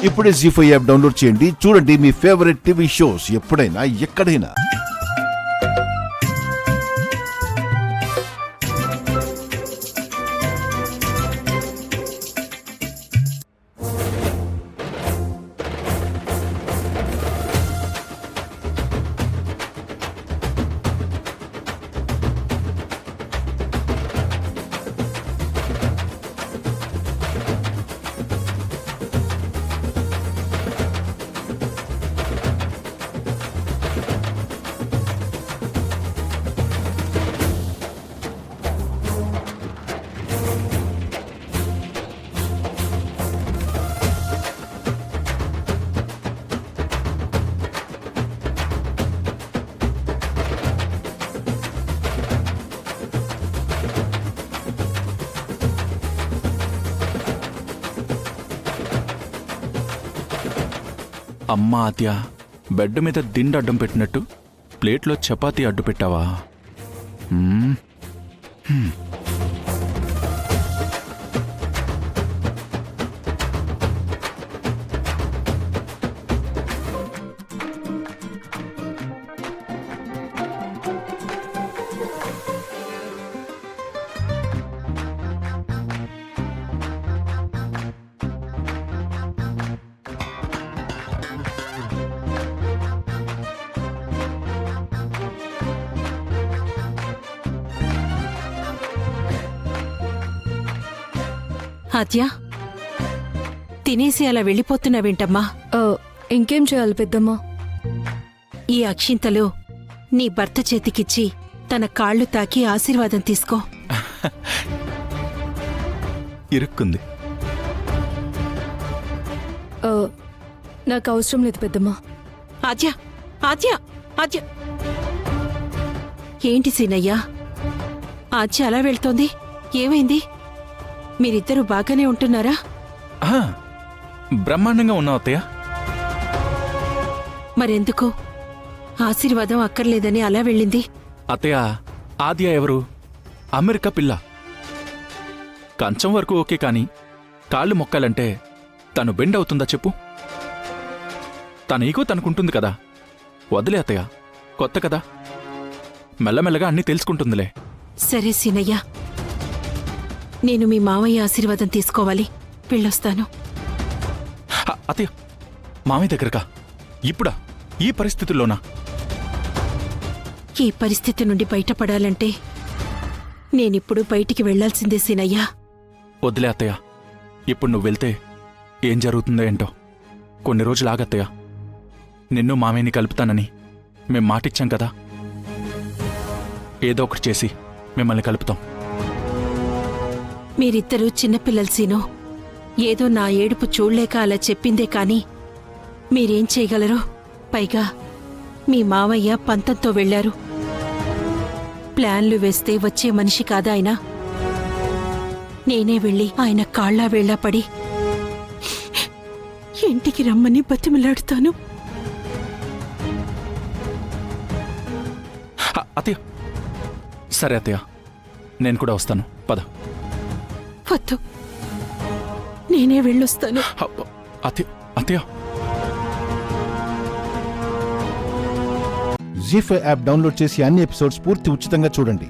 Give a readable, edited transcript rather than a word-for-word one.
ఇప్పుడే జీ5 app download చేయండి. చూడండి మీ ఫేవరెట్ టీవీ షోస్ ఎప్పుడైనా ఎక్కడైనా. అమ్మా ఆత్య, బెడ్ మీద దిండు అడ్డం పెట్టినట్టు ప్లేట్లో చపాతీ అడ్డు పెట్టావా? ఆద్య, తినేసి అలా వెళ్ళిపోతున్నావేంటమ్మా? ఇంకేం చేయాలి పెద్దమ్మా? ఈ అక్షింతలు నీ భర్త చేతికిచ్చి తన కాళ్ళు తాకి ఆశీర్వాదం తీసుకో. ఇరుక్కుంది. నాకు అవసరం లేదు పెద్దమ్మా. ఆద్య, ఆద్య, ఆద్య. ఏంటి సీనయ్యా, ఆద్య అలా వెళ్తోంది? ఏమైంది? మీరిద్దరూ బాగానే ఉంటున్నారా? బ్రహ్మాండంగా ఉన్నావు అత్తయ్య. మరెందుకు ఆశీర్వాదం అక్కర్లేదని అలా వెళ్ళింది? అత్తయ్య, ఆద్య ఎవరు? అమెరికా పిల్ల. కంచం వరకు ఓకే, కాని కాళ్ళు మొక్కాలంటే తను బెండ్ అవుతుందా చెప్పు? తనీగో తనకుంటుంది కదా. వదిలే అత్తయ్య, కొత్త కదా, మెల్లమెల్లగా అన్నీ తెలుసుకుంటుందిలే. సరే సీనయ్య, నేను మీ మావయ్య ఆశీర్వాదం తీసుకోవాలి. వెళ్ళొస్తాను. అత్తయ్య, మామయ్య దగ్గరకా? ఇప్పుడా? ఈ పరిస్థితుల్లోనా? ఈ పరిస్థితి నుండి బయటపడాలంటే నేనిప్పుడు బయటికి వెళ్లాల్సిందే సీనయ్యా. వదిలే అత్తయ్య, ఇప్పుడు నువ్వు వెళ్తే ఏం జరుగుతుందో ఏంటో. కొన్ని రోజులు ఆగత్తయ్య. నిన్ను మామయ్యని కలుపుతానని మేం మాటిచ్చాం కదా. ఏదో ఒకటి చేసి మిమ్మల్ని కలుపుతాం. మీరిద్దరూ చిన్నపిల్లలు సీను. ఏదో నా ఏడుపు చూడలేక అలా చెప్పిందే కాని మీరేం చేయగలరు? పైగా మీ మావయ్య పంతంతో వెళ్లారు. ప్లాన్లు వేస్తే వచ్చే మనిషి కాదా ఆయన? నేనే వెళ్ళి ఆయన కాళ్ళా వేళ్లా పడి ఇంటికి రమ్మని బతిమలాడుతాను. అత్తయ్య, సరే అత్తయ్య, నేను కూడా వస్తాను. పద. వద్దు, నేనే వెళ్ళొస్తాను. అత్తయ్య, జీ5 యాప్ డౌన్లోడ్ చేసి అన్ని ఎపిసోడ్స్ పూర్తి ఉచితంగా చూడండి.